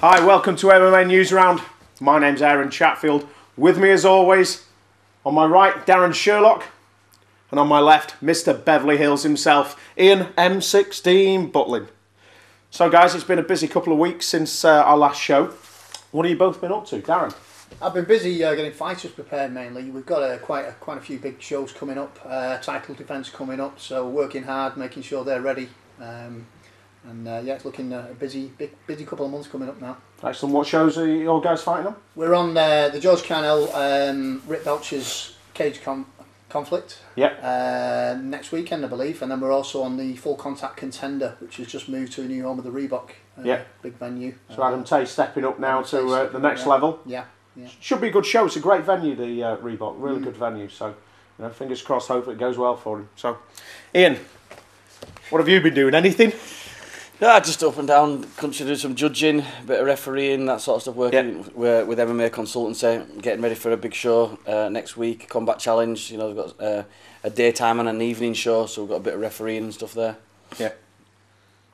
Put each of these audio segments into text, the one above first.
Hi, welcome to MMA NEWSROUND. My name's Aaron Chatfield. With me as always, on my right, Darren Sherlock. And on my left, Mr. Beverly Hills himself, Ian M16 Butlin. So guys, it's been a busy couple of weeks since our last show. What have you both been up to, Darren? I've been busy getting fighters prepared mainly. We've got quite a few big shows coming up, title defence coming up, so working hard, making sure they're ready. Yeah, it's looking a busy couple of months coming up now. Excellent. What shows are you all guys fighting on? We're on the George Carnell Rick Belcher's Cage Conflict next weekend, I believe, and then we're also on the Full Contact Contender, which has just moved to a new home of the Reebok big venue. So Adam Tay stepping up now to the next level. Yeah. Should be a good show. It's a great venue, the Reebok, really good venue. So, fingers crossed, hope it goes well for him. So, Ian, what have you been doing? Anything? Yeah, just up and down country, do some judging, a bit of refereeing, that sort of stuff, working with MMA Consultancy, getting ready for a big show next week, Combat Challenge. We've got a daytime and an evening show, so we've got a bit of refereeing and stuff there. Yeah.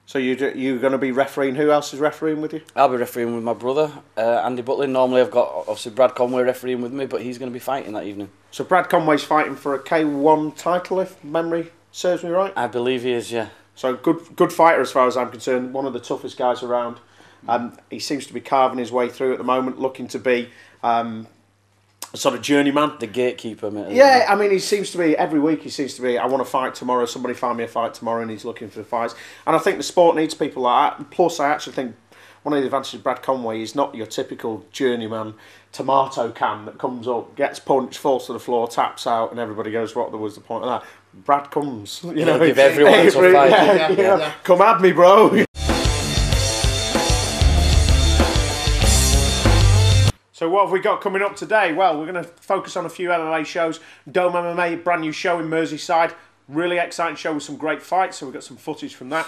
So you're going to be refereeing. Who else is refereeing with you? I'll be refereeing with my brother, Andy Butlin. Normally I've got, obviously, Brad Conway refereeing with me, but he's going to be fighting that evening. So Brad Conway's fighting for a K1 title, if memory serves me right? I believe he is, yeah. So good fighter as far as I'm concerned. One of the toughest guys around. He seems to be carving his way through at the moment, looking to be a sort of journeyman. The gatekeeper, mate. Yeah, I mean, he seems to be, every week he seems to be, I want to fight tomorrow, somebody find me a fight tomorrow, and he's looking for fights. And I think the sport needs people like that. Plus, I actually think one of the advantages of Brad Conway is not your typical journeyman tomato can that comes up, gets punched, falls to the floor, taps out, and everybody goes, what was the point of that? Brad comes, give everyone a tough fight. Come at me, bro. So what have we got coming up today? Well, we're going to focus on a few MMA shows. Domo MMA, brand new show in Merseyside. Really exciting show with some great fights, so we've got some footage from that.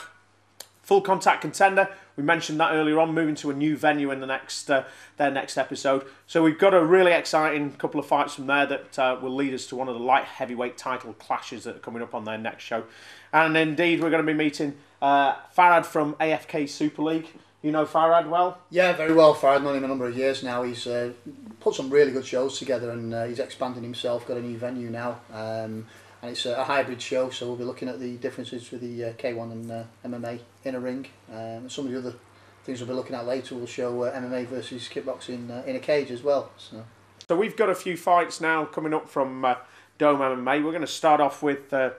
Full Contact Contender, we mentioned that earlier on, moving to a new venue in the their next episode. So we've got a really exciting couple of fights from there that will lead us to one of the light heavyweight title clashes that are coming up on their next show. And indeed, we're going to be meeting Farhad from AFK Super League. You know Farhad well? Yeah, very well. Farhad, known him a number of years now. He's put some really good shows together, and he's expanding himself, got a new venue now. And it's a hybrid show, so we'll be looking at the differences with the K1 and MMA in a ring. And some of the other things we'll be looking at later will show MMA versus kickboxing in a cage as well. So we've got a few fights now coming up from Domo MMA. We're going to start off with an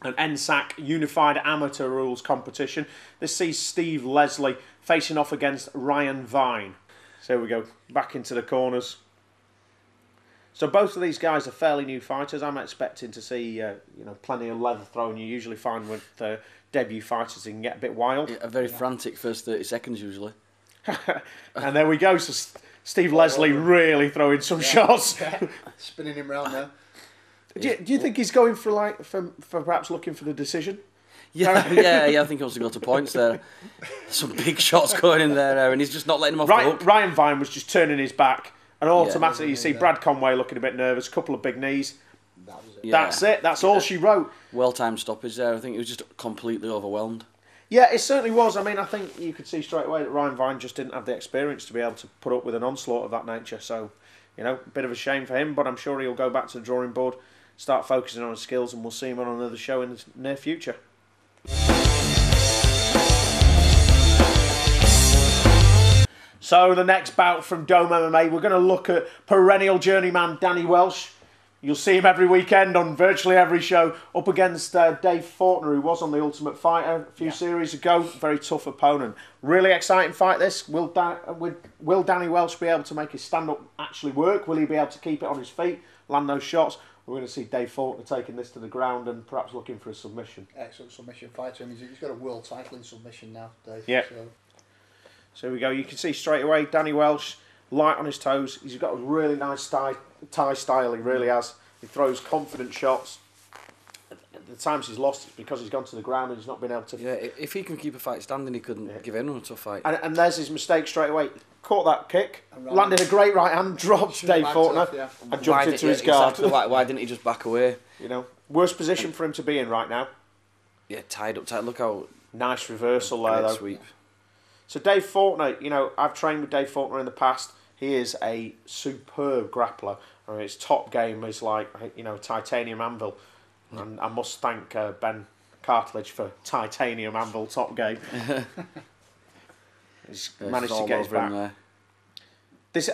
NSAC Unified Amateur Rules competition. This sees Steve Leslie facing off against Ryan Vine. So here we go, back into the corners. So both of these guys are fairly new fighters. I'm expecting to see plenty of leather thrown. You usually find with debut fighters they can get a bit wild. A very frantic first 30 seconds usually. And there we go. So Steve Leslie really throwing some shots. Spinning him round there. Do you think he's going for perhaps looking for the decision? Yeah, I think he wants to go to points there. Some big shots going in there, and he's just not letting him off the hook. Ryan Vine was just turning his back. And automatically you see Brad Conway looking a bit nervous, a couple of big knees. That was it. Yeah. That's it, that's all she wrote. Well-timed stoppage there, I think he was just completely overwhelmed. Yeah, it certainly was. I mean, I think you could see straight away that Ryan Vine just didn't have the experience to be able to put up with an onslaught of that nature. So, a bit of a shame for him, but I'm sure he'll go back to the drawing board, start focusing on his skills, and we'll see him on another show in the near future. So the next bout from Domo MMA, we're going to look at perennial journeyman Danny Welsh. You'll see him every weekend on virtually every show, up against Dave Fortner, who was on the Ultimate Fighter a few series ago. Very tough opponent. Really exciting fight this. Will Danny Welsh be able to make his stand-up actually work? Will he be able to keep it on his feet, land those shots? We're going to see Dave Fortner taking this to the ground and perhaps looking for a submission. Excellent submission fighter. He's got a world title in submission now, Dave. Yeah. So here we go. You can see straight away Danny Welsh, light on his toes. He's got a really nice Thai style, he really has. He throws confident shots. The times he's lost, it's because he's gone to the ground and he's not been able to... Yeah, if he can keep a fight standing, he couldn't give anyone a tough fight. And there's his mistake straight away. Caught that kick, landed a great right hand, dropped Dave Fortner, and jumped into his guard. Exactly, why didn't he just back away? Worst position for him to be in right now. Yeah, tied up tight. Look how... Nice reversal there, though. Sweep. So Dave Faulkner, you know, I've trained with Dave Faulkner in the past. He is a superb grappler. I mean, his top game is like, you know, titanium anvil. And I must thank Ben Cartledge for titanium anvil top game. He's managed to get his back.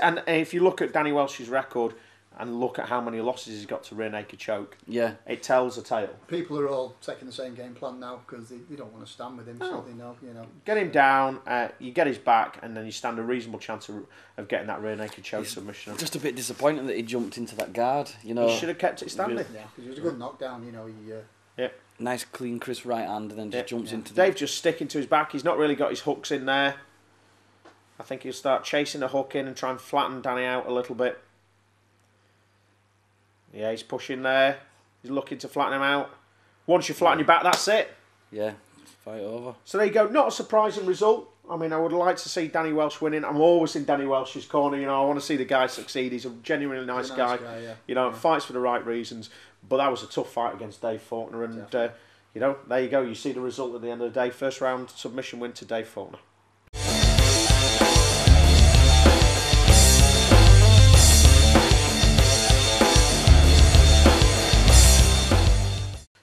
And if you look at Danny Welsh's record and look at how many losses he's got to rear naked choke, it tells a tale. People are all taking the same game plan now because they don't want to stand with him, so they know, you know. Get him down, you get his back, and then you stand a reasonable chance of getting that rear naked choke submission. Just a bit disappointing that he jumped into that guard, you know. He should have kept it standing. Yeah, because it was a good knockdown, you know. Nice, clean, crisp right hand, and then just jumps into Dave just sticking to his back. He's not really got his hooks in there. I think he'll start chasing a hook in and try and flatten Danny out a little bit. Yeah, he's pushing there. He's looking to flatten him out. Once you flatten your back, that's it. Yeah, fight over. So there you go. Not a surprising result. I mean, I would like to see Danny Welsh winning. I'm always in Danny Welsh's corner. You know, I want to see the guy succeed. He's a genuinely nice guy. You know, fights for the right reasons. But that was a tough fight against Dave Faulkner. And, you know, there you go. You see the result at the end of the day. First round submission win to Dave Faulkner.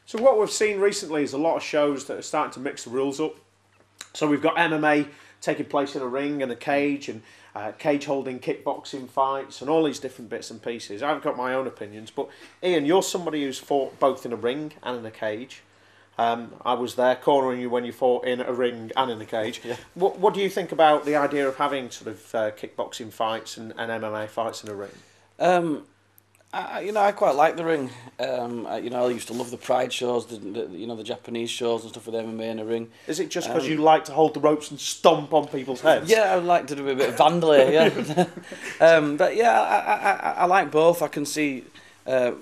So what we've seen recently is a lot of shows that are starting to mix the rules up. So we've got MMA taking place in a ring and a cage, and cage holding kickboxing fights and all these different bits and pieces. I've got my own opinions, but Ian, you're somebody who's fought both in a ring and in a cage. I was there cornering you when you fought in a ring and in a cage. Yeah. What do you think about the idea of having sort of kickboxing fights and MMA fights in a ring? I quite like the ring. I used to love the Pride shows, the Japanese shows and stuff with MMA in a ring. Is it just because you like to hold the ropes and stomp on people's heads? Yeah, I like to do a bit of vandally, but yeah, I like both. I can see sort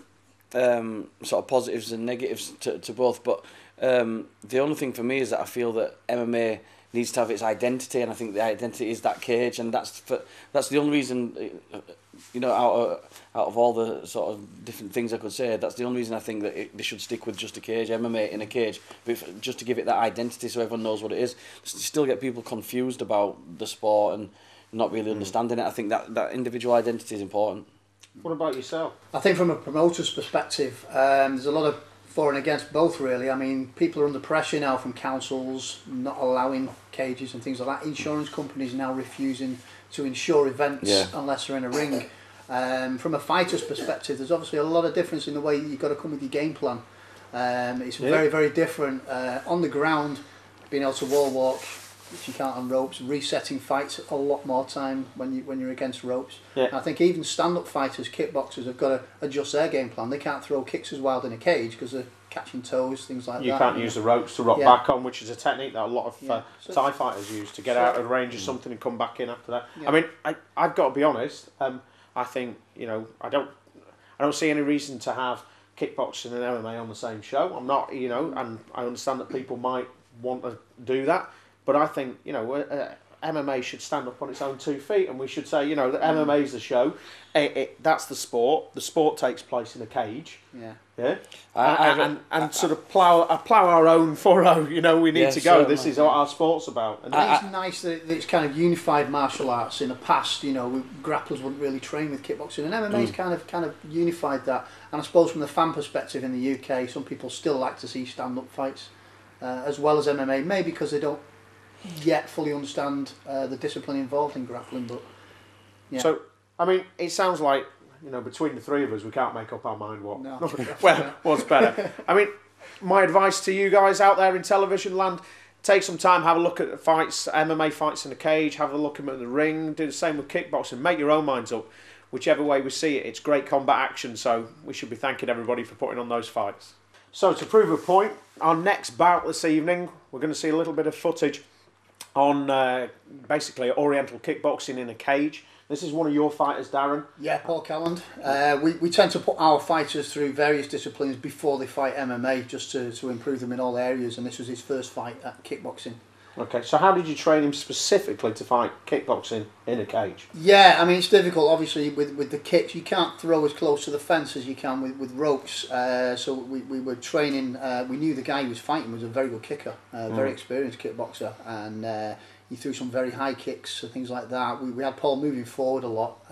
of positives and negatives to both, but the only thing for me is that I feel that MMA needs to have its identity, and I think the identity is that cage, and that's the only reason, out of all the sort of different things I could say, that's the only reason I think that they should stick with just a cage, MMA in a cage, but just to give it that identity so everyone knows what it is. Still get people confused about the sport and not really understanding it. I think that individual identity is important. What about yourself? I think from a promoter's perspective, there's a lot of for and against both, really. I mean, people are under pressure now from councils not allowing cages and things like that. Insurance companies now refusing to insure events unless they're in a ring. From a fighter's perspective, there's obviously a lot of difference in the way you've got to come with your game plan. It's very, very different. On the ground, being able to wall walk, which you can't on ropes, resetting fights a lot more time when you're against ropes. Yeah. I think even stand-up fighters, kickboxers, have got to adjust their game plan. They can't throw kicks as wild in a cage because they're catching toes, things like that. You can't use the ropes to rock back on, which is a technique that a lot of Thai fighters use to get out of range of something and come back in after that. Yeah. I mean, I've got to be honest. I think, I don't see any reason to have kickboxing and MMA on the same show. I'm not, and I understand that people might want to do that. But I think, MMA should stand up on its own 2 feet, and we should say, that MMA is the show. That's the sport. The sport takes place in a cage. Yeah. Yeah. And sort of plough our own furrow. We need to go. Certainly. This is what our sport's about. And it's nice that it's kind of unified martial arts. In the past, grapplers wouldn't really train with kickboxing, and MMA's kind of unified that. And I suppose from the fan perspective in the UK, some people still like to see stand-up fights as well as MMA, maybe because they don't yet fully understand the discipline involved in grappling, but So, I mean, it sounds like, between the three of us, we can't make up our mind what. No. What's better. I mean, my advice to you guys out there in television land, take some time, have a look at the fights, MMA fights in a cage, have a look at them in the ring, do the same with kickboxing, make your own minds up. Whichever way we see it, it's great combat action, so we should be thanking everybody for putting on those fights. So, to prove a point, our next bout this evening, we're going to see a little bit of footage on basically Oriental kickboxing in a cage. This is one of your fighters, Darren. Yeah, Paul Calland. We tend to put our fighters through various disciplines before they fight MMA, just to improve them in all areas, and this was his first fight at kickboxing. Okay, so how did you train him specifically to fight kickboxing in a cage? Yeah, I mean, it's difficult, obviously, with the kicks. You can't throw as close to the fence as you can with ropes. So we were training, we knew the guy he was fighting was a very good kicker, very experienced kickboxer. And he threw some very high kicks and things like that. We had Paul moving forward a lot.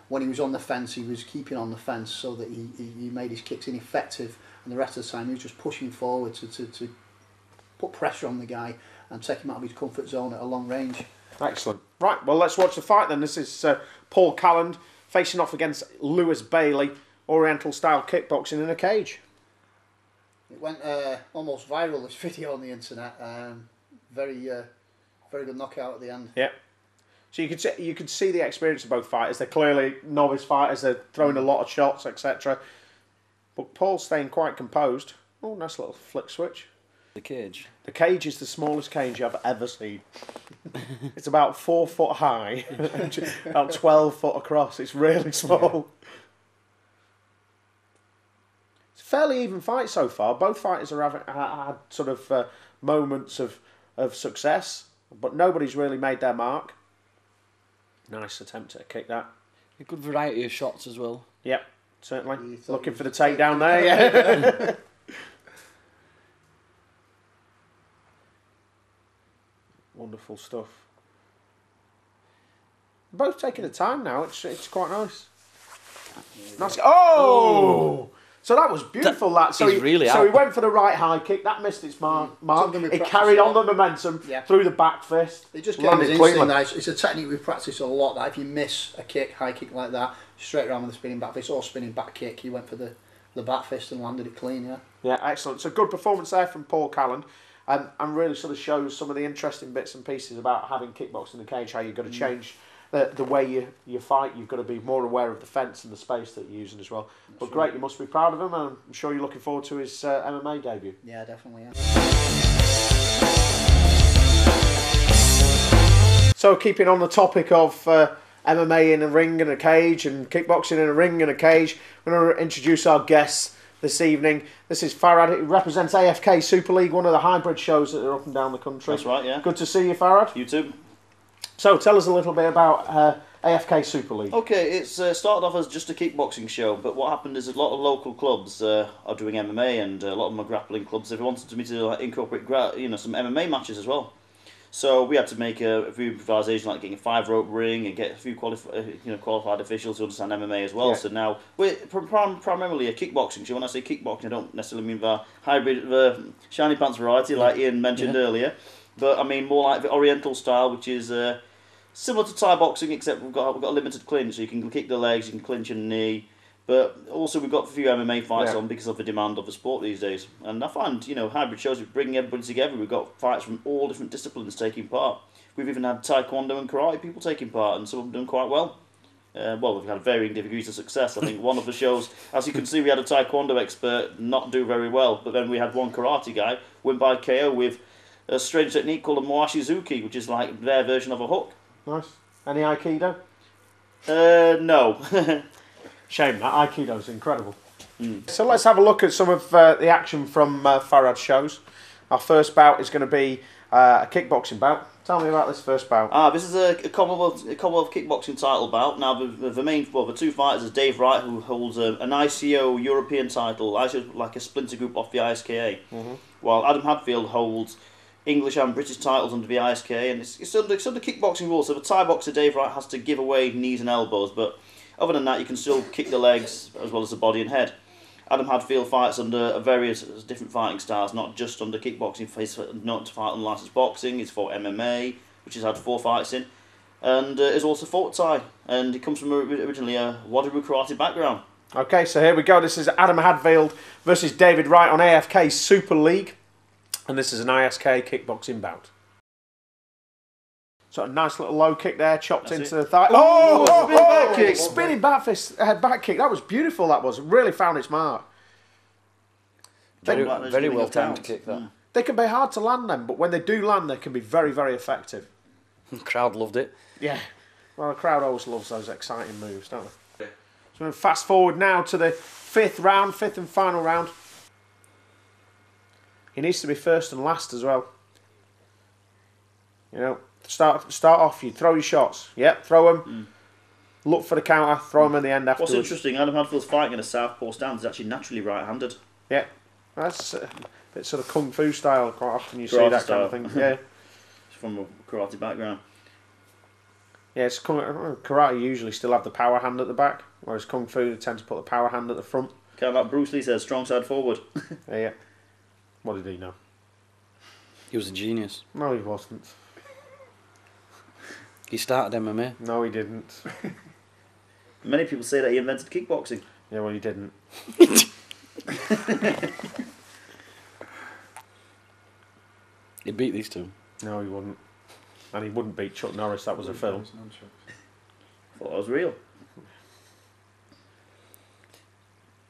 When he was on the fence, he was keeping on the fence so that he made his kicks ineffective, and the rest of the time he was just pushing forward to put pressure on the guy and take him out of his comfort zone at a long range. Excellent. Right, well, let's watch the fight then. This is Paul Calland facing off against Lewis Bailey, Oriental-style kickboxing in a cage. It went almost viral, this video on the internet. Very good knockout at the end. Yeah. So you could see the experience of both fighters. They're clearly novice fighters. They're throwing a lot of shots, etc. But Paul's staying quite composed. Oh, nice little flick switch. The cage. The cage is the smallest cage I've ever seen. It's about 4 foot high, about 12 foot across. It's really small. Yeah. It's a fairly even fight so far. Both fighters are had sort of moments of success, but nobody's really made their mark. Nice attempt at a kick that. A good variety of shots as well. Yep, certainly. Looking for the takedown there, yeah. Wonderful stuff. Both taking the time now. It's quite nice. Nice. Oh! So that was beautiful. So he went for the right high kick. That missed its mark. It carried on the momentum through the back fist. It just gave his instinct nice. It's a technique we practice a lot. That if you miss a kick, high kick like that, straight around with the spinning back fist or spinning back kick, he went for the back fist and landed it clean. Yeah. Yeah, excellent. So good performance there from Paul Calland. And really sort of shows some of the interesting bits and pieces about having kickboxing in the cage, how you've got to change the way you fight. You've got to be more aware of the fence and the space that you're using as well. But great, you must be proud of him, and I'm sure you're looking forward to his MMA debut. Yeah, definitely, yeah. So keeping on the topic of MMA in a ring and a cage and kickboxing in a ring and a cage, we're going to introduce our guests this evening. This is Farad. He represents AFK Super League, one of the hybrid shows that are up and down the country. That's right, yeah. Good to see you, Farad. You too. So tell us a little bit about AFK Super League. Okay, it's started off as just a kickboxing show, but what happened is a lot of local clubs are doing MMA, and a lot of them are grappling clubs. They wanted me to incorporate some MMA matches as well. So we had to make a few improvisations, like getting a 5-rope ring and get a few qualified officials who understand MMA as well. Yeah. So now we're primarily a kickboxing show. When I say kickboxing, I don't necessarily mean the hybrid, shiny pants variety like Ian mentioned earlier, but I mean more like the Oriental style, which is similar to Thai boxing, except we've got a limited clinch, so you can kick the legs, you can clinch a knee. But also we've got a few MMA fights on because of the demand of the sport these days. And I find, hybrid shows, we bring everybody together. We've got fights from all different disciplines taking part. We've even had taekwondo and karate people taking part, and some of them done quite well. We've had varying degrees of success. I think one of the shows, as you can see, we had a taekwondo expert not do very well, but then we had one karate guy win by KO with a strange technique called a Moashizuki, which is like their version of a hook. Nice. Any Aikido? No. Shame, that Aikido's incredible. So let's have a look at some of the action from Farad's shows. Our first bout is going to be a kickboxing bout. Tell me about this first bout. This is a Commonwealth kickboxing title bout. Now the two fighters is Dave Wright, who holds an ICO European title, ICO like a splinter group off the ISKA, while Adam Hadfield holds English and British titles under the ISKA, and it's under kickboxing rules. So the Thai boxer Dave Wright has to give away knees and elbows, but other than that, you can still kick the legs as well as the body and head. Adam Hadfield fights under various different fighting styles, not just under kickboxing. He's not to fight unlicensed boxing. He's fought MMA, which he's had 4 fights in, and has also fought Thai. And he comes from originally a Wadaru karate background. Okay, so here we go. This is Adam Hadfield versus David Wright on AFK Super League, and this is an ISK kickboxing bout. So a nice little low kick there, chopped into the thigh. Spinning back fist, back kick. That was beautiful. That was really found its mark. Very well timed kick that. They can be hard to land them, but when they do land, they can be very, very effective. The crowd loved it. Yeah. Well, the crowd always loves those exciting moves, don't they? So we're going to fast forward now to the fifth and final round. He needs to be first and last as well. Start off, you throw your shots. Yep, throw them. Look for the counter, throw them in the end afterwards. What's interesting, Adam Hadfield's fighting in a southpaw stance is actually naturally right-handed. Yeah, that's a bit sort of kung fu style. Quite often you see that kind of thing. Yeah. from a karate background. Yeah, it's karate usually still have the power hand at the back, whereas kung fu they tend to put the power hand at the front. Kind of like Bruce Lee says, strong side forward. Yeah. What did he know? He was a genius. No, he wasn't. He started MMA. No, he didn't. Many people say that he invented kickboxing. Yeah, well, he didn't. He beat these two. No, he wouldn't. And he wouldn't beat Chuck Norris. That was a film. Thought I was real.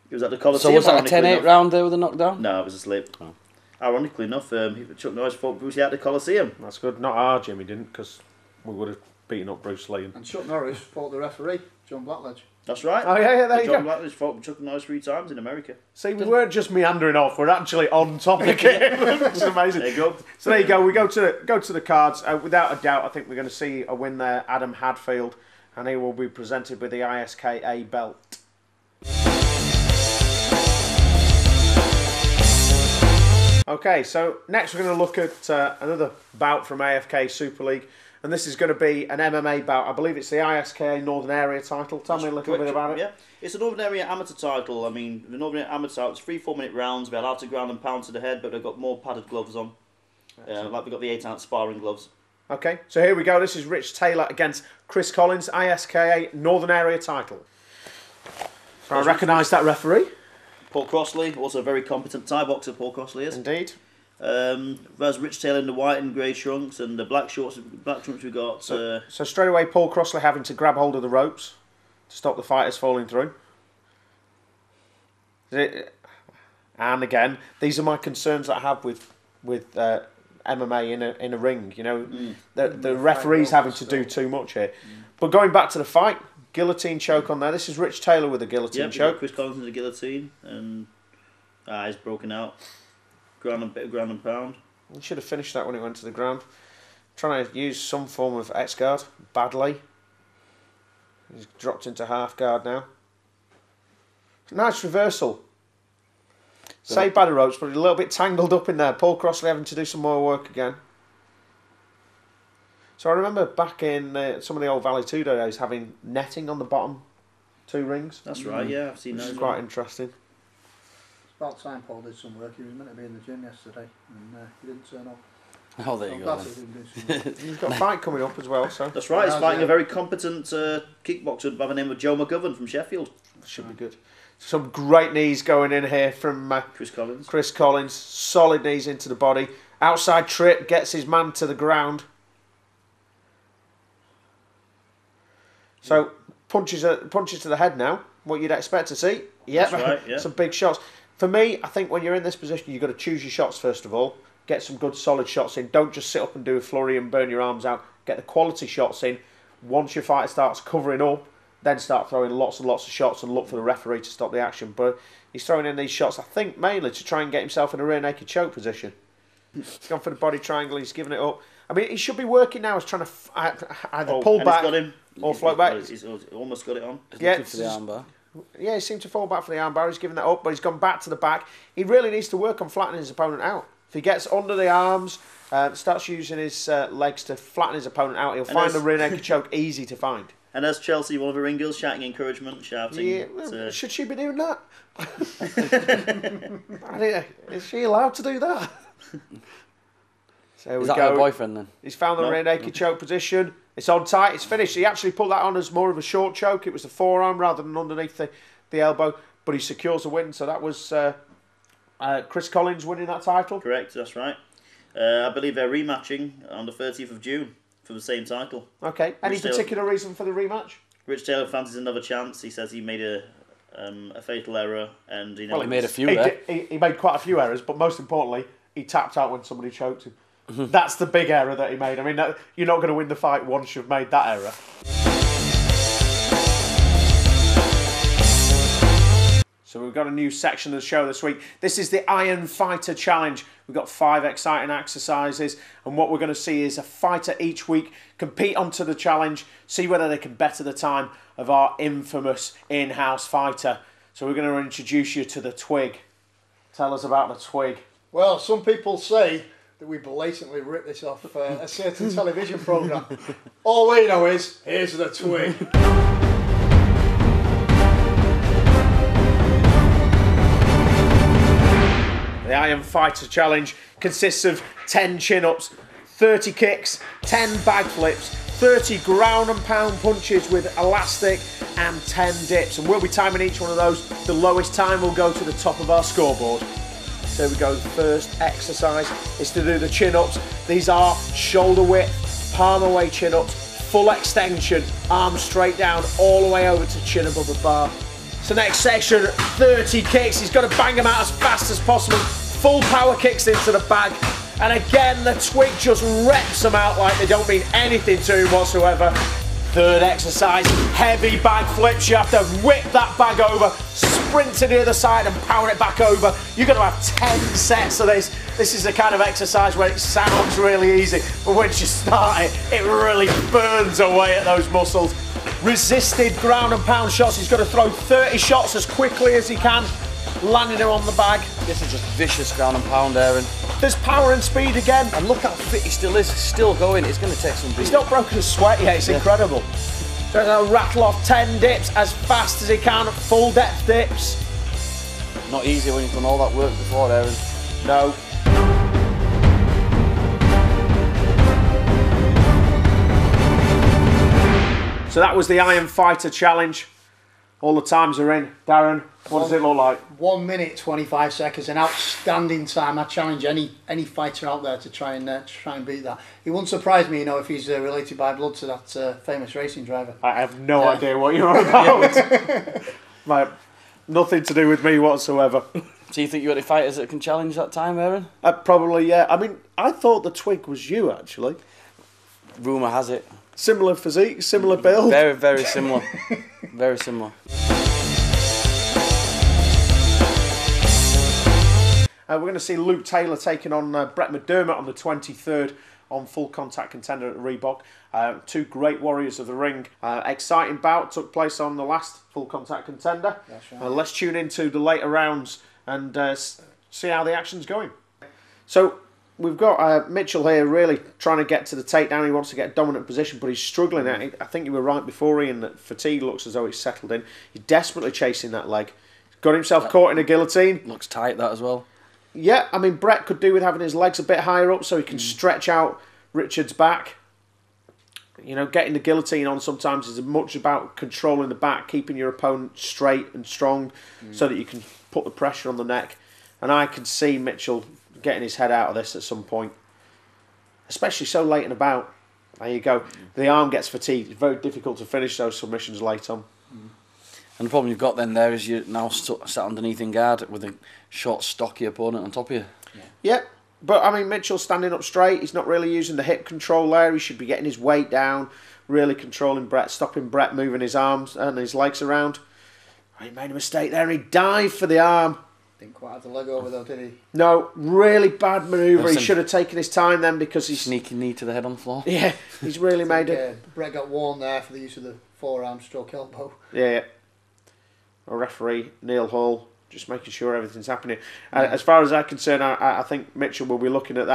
He was at the Coliseum. So was that a ironically 10-8 enough. round there with a knockdown? No, it was a slip. Oh. Ironically enough, Chuck Norris fought Bruce Lee at the Coliseum. That's good. Not our Jimmy didn't, because we would have beaten up Bruce Lee. And Chuck Norris fought the referee, John Blackledge. That's right. Oh, yeah, there you John go. Blackledge fought Chuck Norris 3 times in America. See, we weren't just meandering off. We're actually on topic here. It's amazing. There you go. So there you go. We go to the cards. Without a doubt, I think we're going to see a win there. Adam Hadfield, and he will be presented with the ISKA belt. Okay, so next we're going to look at another bout from AFK Super League, and this is going to be an MMA bout. I believe it's the ISKA Northern Area title. Tell me a little bit about it. Yeah, it's a Northern Area amateur title. I mean, the Northern Area amateur title, it's 3 4-minute rounds. We're allowed to ground and pound to the head, but they've got more padded gloves on. Like we've got the 8-ounce sparring gloves. Okay, so here we go. This is Rich Taylor against Chris Collins, ISKA Northern Area title. So I recognise that referee. Paul Crossley, also a very competent Thai boxer, Paul Crossley is. Indeed. There's Rich Taylor in the white and grey trunks, and the black trunks we got. So straight away, Paul Crossley having to grab hold of the ropes to stop the fighters falling through. And again, these are my concerns that I have with MMA in a ring. You know, the referee's having to do too much here. But going back to the fight, guillotine choke on there. This is Rich Taylor with a guillotine choke. Chris Collins with a guillotine, and he's broken out. Ground and pound. He should have finished that when it went to the ground. Trying to use some form of X guard badly. He's dropped into half guard now. Nice reversal. Saved by the ropes, but a little bit tangled up in there. Paul Crossley having to do some more work again. So I remember back in some of the old Valley 2 days having netting on the bottom 2 rings. That's right, yeah, I've seen Which those. is quite interesting. It's about time Paul did some work. He was meant to be in the gym yesterday, and he didn't turn up. Oh, there you go. He's got a fight coming up as well, so That's right, he's fighting a very competent kickboxer by the name of Joe McGovern from Sheffield. should be good. Some great knees going in here from Chris Collins. Chris Collins. Solid knees into the body. Outside trip, gets his man to the ground. So punches to the head now. What you'd expect to see. Yep. That's right, yeah. Some big shots. For me, I think when you're in this position, you've got to choose your shots first of all. Get some good solid shots in. Don't just sit up and do a flurry and burn your arms out. Get the quality shots in. Once your fighter starts covering up, then start throwing lots and lots of shots and look for the referee to stop the action. But he's throwing in these shots, I think, mainly to try and get himself in a rear naked choke position. He's gone for the body triangle. He's giving it up. I mean, he should be working now. He's trying to either pull back got him. or float back. He's almost got it on. He's Yeah, looking for the armbar. Yeah, he seemed to fall back for the armbar. He's given that up, but he's gone back to the back. He really needs to work on flattening his opponent out. If he gets under the arms, starts using his legs to flatten his opponent out, he'll find the rear naked choke easy to find. And there's Chelsea, one of the ring girls, shouting encouragement, shouting. Yeah, well, should she be doing that? Is she allowed to do that? So Is that her boyfriend then? He's found the rear naked choke position. It's on tight. It's finished. He actually put that on as more of a short choke. It was the forearm rather than underneath the elbow. But he secures the win. So that was Chris Collins winning that title. Correct, that's right. I believe they're rematching on the 30th of June for the same title. Okay. Any particular reason for the rematch? Rich Taylor fancies another chance. He says he made a fatal error, and Well, he made a few there. He made quite a few errors, but most importantly, he tapped out when somebody choked him. That's the big error that he made. I mean, you're not going to win the fight once you've made that error. So we've got a new section of the show this week. This is the Iron Fighter Challenge. We've got 5 exciting exercises, and what we're going to see is a fighter each week compete onto the challenge, see whether they can better the time of our infamous in-house fighter. So we're going to introduce you to the Twig. Tell us about the Twig. Well, some people say that we blatantly ripped this off a certain television programme. All we know is, here's the twig. The Iron Fighter Challenge consists of 10 chin-ups, 30 kicks, 10 bag flips, 30 ground and pound punches with elastic and 10 dips. And we'll be timing each one of those. The lowest time will go to the top of our scoreboard. There we go, the first exercise is to do the chin-ups. These are shoulder width, palm away chin-ups, full extension, arms straight down, all the way over to chin above the bar. So next section, 30 kicks. He's got to bang them out as fast as possible. Full power kicks into the bag. And again, the twig just reps them out like they don't mean anything to him whatsoever. Third exercise, heavy bag flips. You have to whip that bag over, sprint to the other side and power it back over. You're going to have 10 sets of this. This is the kind of exercise where it sounds really easy, but once you start it, it really burns away at those muscles. Resisted ground and pound shots. He's got to throw 30 shots as quickly as he can, landing them on the bag. This is just vicious ground and pound, Aaron. There's power and speed again. And look how fit he still is. He's still going. It's going to take some beating. He's not broken a sweat yet. It's incredible. So he'll rattle off 10 dips as fast as he can, full depth dips. Not easy when you've done all that work before, Aaron. No. So that was the Iron Fighter Challenge. All the times are in. Darren, what does it look like? 1 minute 25 seconds, an outstanding time. I challenge any fighter out there to try and beat that. It wouldn't surprise me, you know, if he's related by blood to that famous racing driver. I have no idea what you're on about. Mate, nothing to do with me whatsoever. So you think you got any fighters that can challenge that time, Aaron? Probably, yeah. I mean, I thought the twig was you, actually. Rumour has it. Similar physique, similar build. Very, very similar. Very similar. We're going to see Luke Taylor taking on Brett McDermott on the 23rd on Full Contact Contender at Reebok. Two great warriors of the ring. Exciting bout took place on the last Full Contact Contender. That's right. Let's tune into the later rounds and see how the action's going. So we've got Mitchell here really trying to get to the takedown. He wants to get a dominant position, but he's struggling. I think you were right before, Ian, that fatigue looks as though he's settled in. He's desperately chasing that leg. Got himself caught in a guillotine. Looks tight, that as well. Yeah, I mean, Brett could do with having his legs a bit higher up so he can stretch out Richard's back. You know, getting the guillotine on sometimes is as much about controlling the back, keeping your opponent straight and strong so that you can put the pressure on the neck. And I can see Mitchell getting his head out of this at some point, especially so late in the bout. There you go. The arm gets fatigued. It's very difficult to finish those submissions late on. And the problem you've got then there is you're now sat underneath in guard with a short, stocky opponent on top of you. Yep. But, I mean, Mitchell's standing up straight. He's not really using the hip control there. He should be getting his weight down, really controlling Brett, stopping Brett moving his arms and his legs around. He made a mistake there. He dived for the arm. Didn't quite have the leg over though, did he? No, really bad manoeuvre. He should have taken his time then because he's... Sneaky knee to the head on the floor. Yeah, he's really made it. Brett got warned there for the use of the forearm stroke elbow. Yeah. A referee, Neil Hall, just making sure everything's happening. As far as I'm concerned, I think Mitchell will be looking at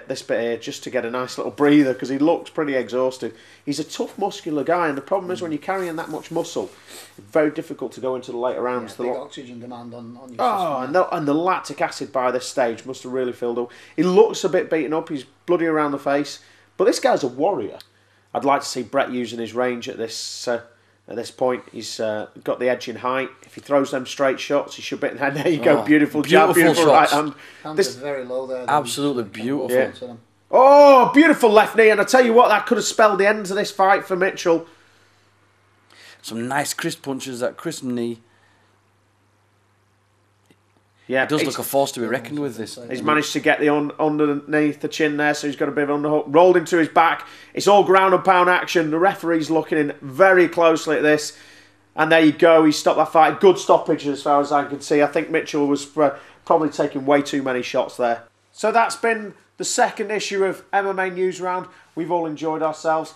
this bit here just to get a nice little breather because he looks pretty exhausted. He's a tough, muscular guy, and the problem is when you're carrying that much muscle, it's very difficult to go into the later rounds. Yeah, big oxygen demand on your system. Oh, and the lactic acid by this stage must have really filled up. He looks a bit beaten up. He's bloody around the face, but this guy's a warrior. I'd like to see Brett using his range at this point. He's got the edge in height. If he throws them straight shots, he should be in the head. There you go, beautiful jab, beautiful right hand. Hands are very low there. Absolutely beautiful. Yeah. Oh, beautiful left knee, and I tell you what, that could have spelled the end of this fight for Mitchell. Some nice crisp punches, that crisp knee. Yeah, it does look a force to be reckoned with, this. He's managed to get the underneath the chin there, so he's got a bit of underhook. Rolled him to his back. It's all ground and pound action. The referee's looking in very closely at this. And there you go. He stopped that fight. Good stoppage as far as I can see. I think Mitchell was probably taking way too many shots there. So that's been the second issue of MMA News Round. We've all enjoyed ourselves.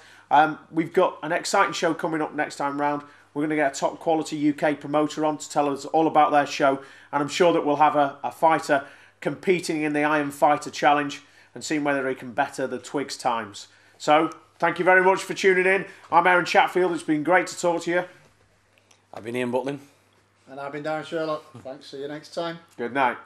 We've got an exciting show coming up next time round. We're going to get a top quality UK promoter on to tell us all about their show. And I'm sure that we'll have a fighter competing in the Iron Fighter Challenge. and seeing whether he can better the Twigs times. So, thank you very much for tuning in. I'm Aaron Chatfield. It's been great to talk to you. I've been Ian Butlin. And I've been Darren Sherlock. Thanks. See you next time. Good night.